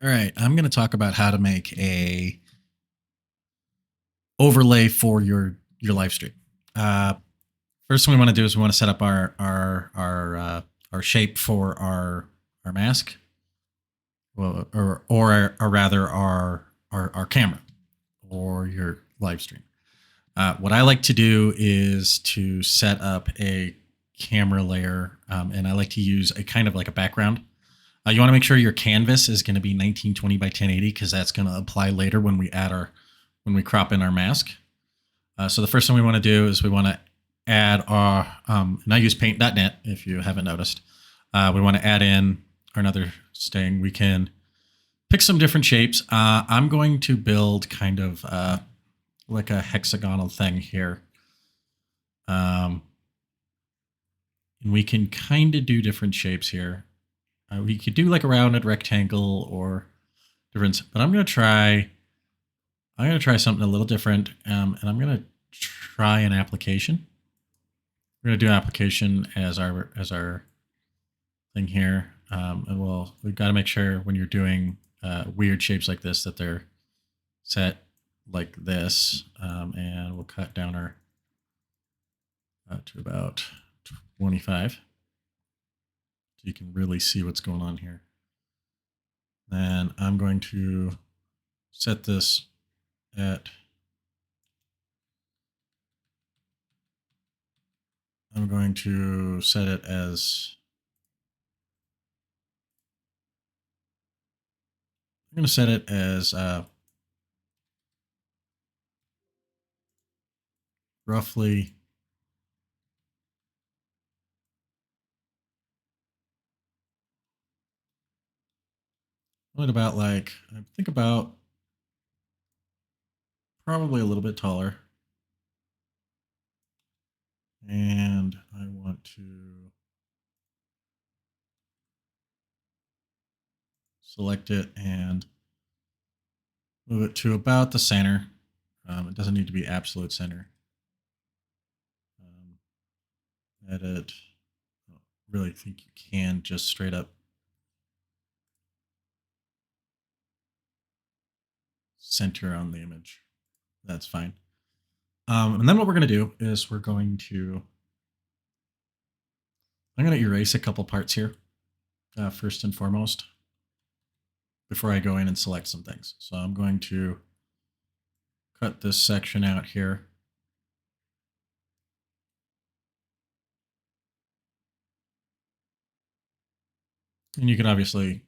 All right, I'm going to talk about how to make a overlay for your live stream. Uh, First thing we want to do is we want to set up our shape for our mask, well, or rather our camera or your live stream. What I like to do is to set up a camera layer, and I like to use a kind of like a background. You want to make sure your canvas is going to be 1920 by 1080 because that's going to apply later when we crop in our mask. So the first thing we want to do is we want to add our, and I use paint.net if you haven't noticed. We want to add in another sting. We can pick some different shapes. I'm going to build kind of like a hexagonal thing here. And we can kind of do different shapes here. We could do like a rounded rectangle or different, but I'm going to try something a little different. And I'm going to try an application. We're going to do an application as our thing here. And we've got to make sure when you're doing weird shapes like this that they're set like this. And we'll cut down our to about 25. So you can really see what's going on here. Then I'm going to set this at, I'm going to set it as, I'm going to set it as roughly what about like, I think about probably a little bit taller. And I want to select it and move it to about the center. It doesn't need to be absolute center. Edit. I don't really think you can just straight up center on the image. That's fine. And then what we're going to do is I'm going to erase a couple parts here first and foremost before I go in and select some things. So I'm going to cut this section out here. And you can obviously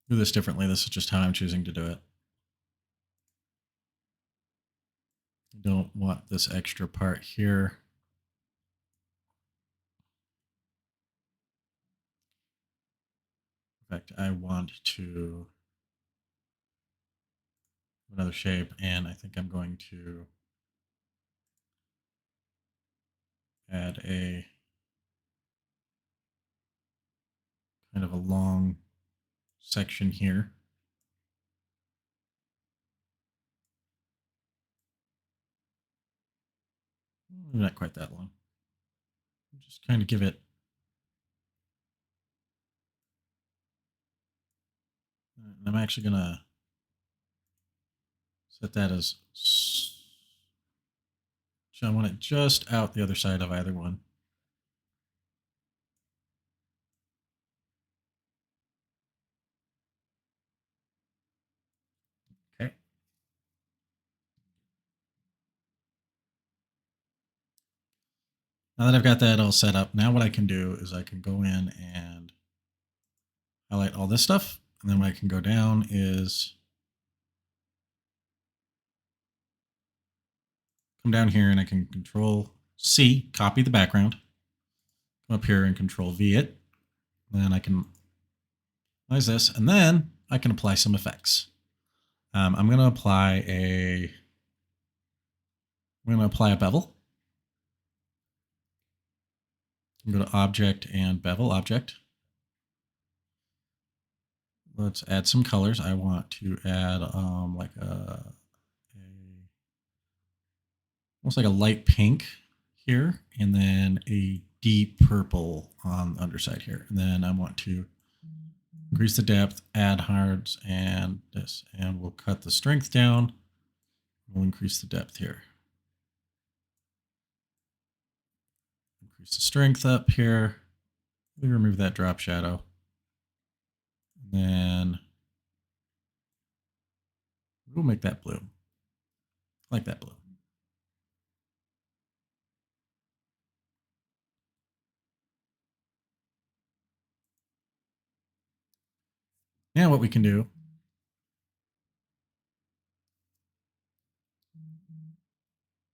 do this differently. This is just how I'm choosing to do it. I don't want this extra part here. In fact, I want to another shape, and I think I'm going to add a kind of a long section here. Not quite that long. Just kind of give it. I'm actually going to set that as. So I want it just out the other side of either one. Okay. Now that I've got that all set up, now what I can do is I can go in and highlight all this stuff. And then what I can go down is come down here and I can Control C, copy the background. Come up here and Control V it. Then I can minimize this, and then I can apply some effects. I'm going to apply a bevel. I'm going to Object and Bevel Object. Let's add some colors. I want to add like almost like a light pink here, and then a deep purple on the underside here. And then I want to increase the depth, add hards, and this. And we'll cut the strength down. We'll increase the depth here. Increase the strength up here. We remove that drop shadow. And then we'll make that blue. I like that blue. Now what we can do,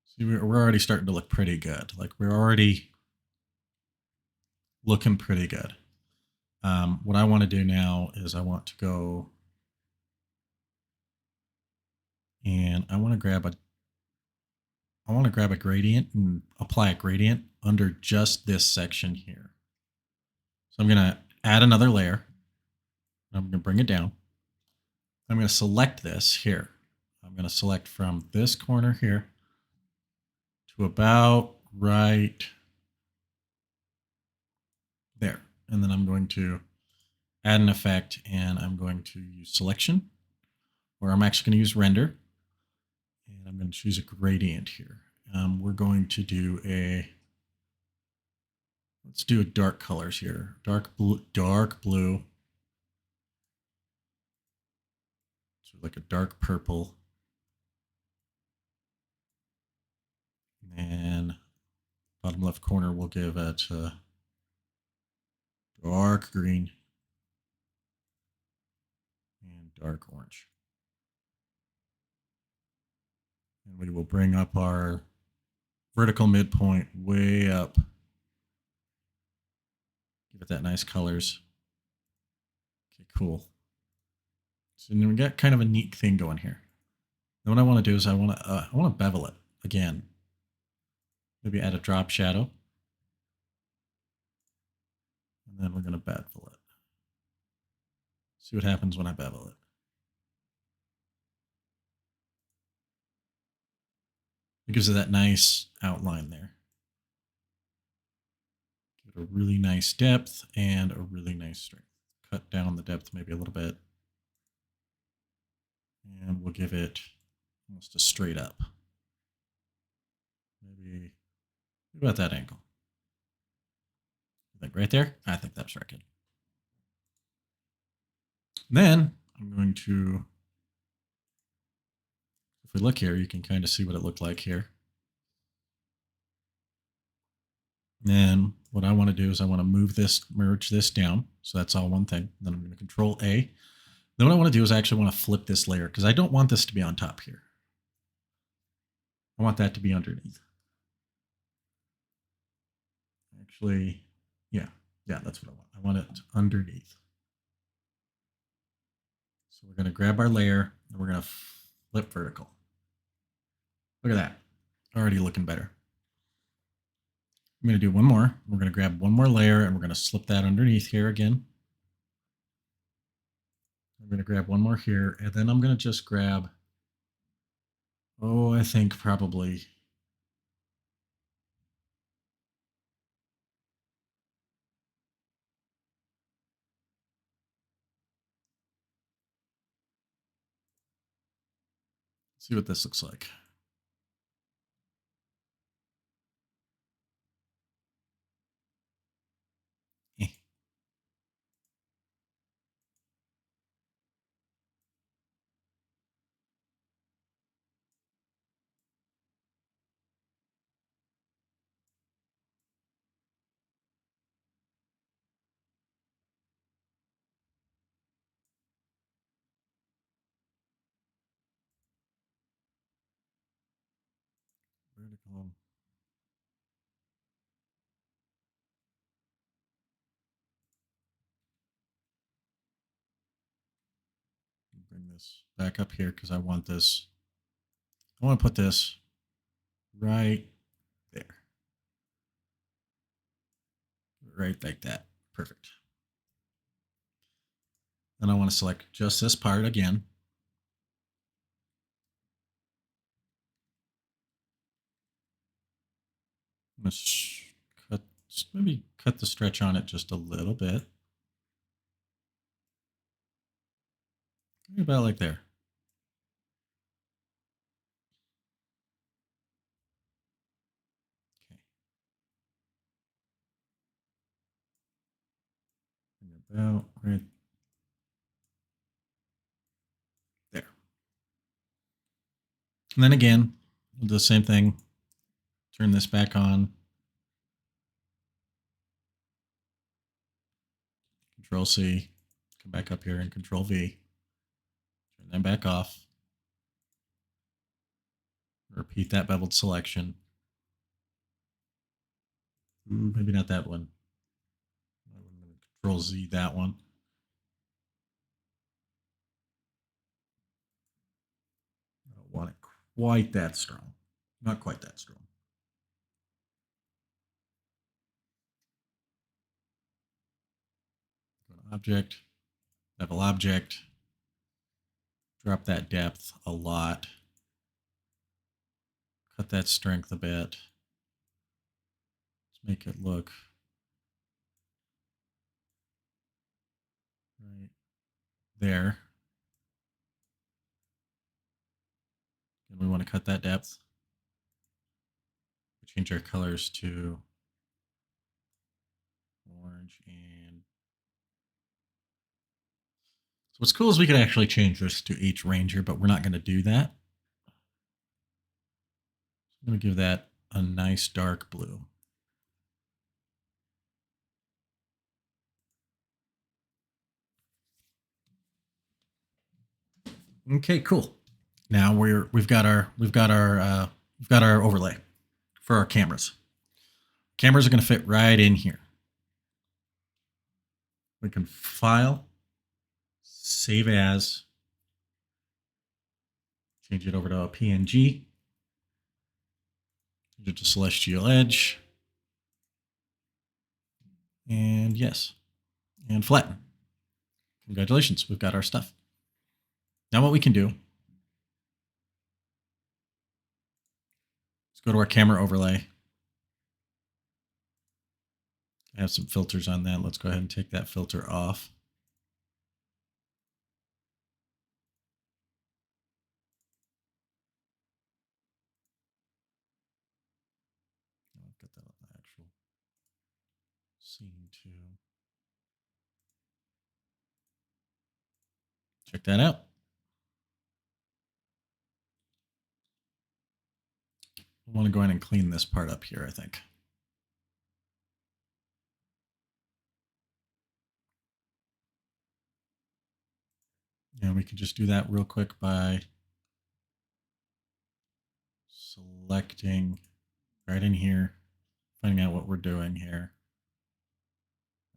see, we're already starting to look pretty good. Like we're already looking pretty good. What I want to do now is I want to go and I want to grab a gradient and apply a gradient under just this section here. So I'm going to add another layer. I'm going to bring it down. I'm going to select this here. I'm going to select from this corner here to about right there. And then I'm going to add an effect and I'm going to use selection, or I'm actually going to use render. And I'm going to choose a gradient here. We're going to do let's do a dark colors here. Dark blue. So like a dark purple. And bottom left corner, we'll give it a dark green and dark orange. And we will bring up our vertical midpoint way up. Give it that nice colors. Okay, cool. So then we got kind of a neat thing going here. Then what I want to do is I want to bevel it again. Maybe add a drop shadow. And then we're going to bevel it. See what happens when I bevel it. It gives it that nice outline there. Give it a really nice depth and a really nice strength. Cut down the depth maybe a little bit. And we'll give it almost a straight up. Maybe about that angle. Like right there? I think that's right. Then I'm going to, if we look here, you can kind of see what it looked like here. And what I want to do is I want to merge this down. So that's all one thing. Then I'm going to Control A. Then what I want to do is I actually want to flip this layer because I don't want this to be on top here. I want that to be underneath. Actually, yeah, that's what I want. I want it underneath. So we're going to grab our layer and we're going to flip vertical. Look at that. Already looking better. I'm going to do one more. We're going to grab one more layer and we're going to slip that underneath here again. I'm going to grab one more here and then I'm going to just grab, I think probably see what this looks like. Vertical. Bring this back up here because I want this. I want to put this right there. Right like that. Perfect. Then I want to select just this part again. I'm going to Just maybe cut the stretch on it just a little bit. Maybe about like there. Okay. About right there. And then again, we'll do the same thing. Turn this back on. Control C. Come back up here and Control V. Turn them back off. Repeat that beveled selection. Ooh, maybe not that one. Control Z that one. I don't want it quite that strong. Not quite that strong. Go to Object, Bevel Object. Drop that depth a lot. Cut that strength a bit. Let's make it look right there. And we want to cut that depth. We change our colors to orange and so what's cool is we could actually change this to each ranger, but we're not going to do that. I'm going to give that a nice dark blue. Okay, cool. Now we've got our overlay for our cameras. Cameras are going to fit right in here. We can file, save as, change it over to a PNG, change it to Celestial Edge, and yes, and flatten. Congratulations, we've got our stuff. Now what we can do, let's go to our camera overlay. I have some filters on that. Let's go ahead and take that filter off. I'll get that on the actual scene too. Check that out. I want to go ahead and clean this part up here, I think. And we can just do that real quick by selecting right in here, finding out what we're doing here.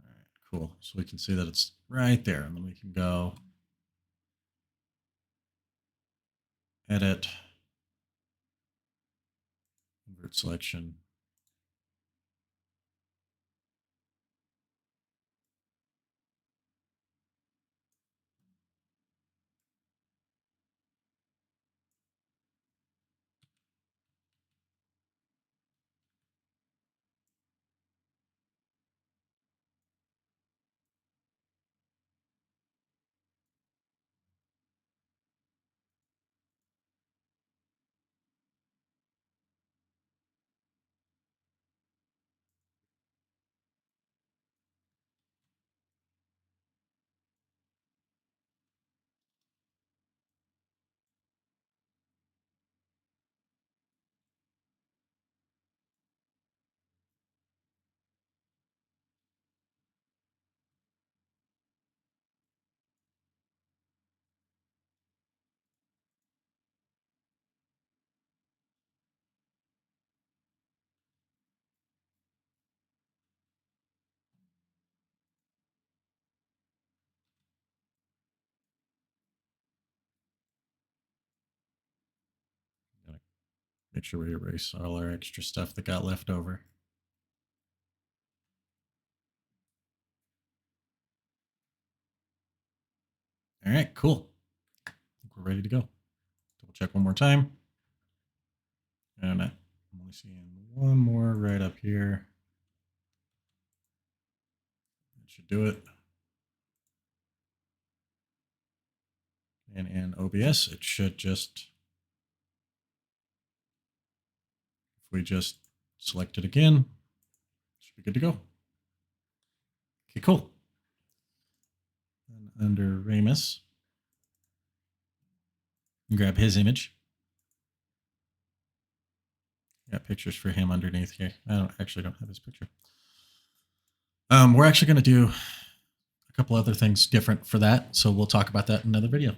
All right, cool. So we can see that it's right there. And then we can go edit, invert selection. Make sure we erase all our extra stuff that got left over. All right, cool. I think we're ready to go. Double check one more time. And I'm only seeing one more right up here. should do it. And in OBS, it should just, if we just select it again, it should be good to go. Okay, cool. And under Ramus, grab his image. Got pictures for him underneath here. I actually don't have his picture. We're actually going to do a couple other things different for that, so we'll talk about that in another video.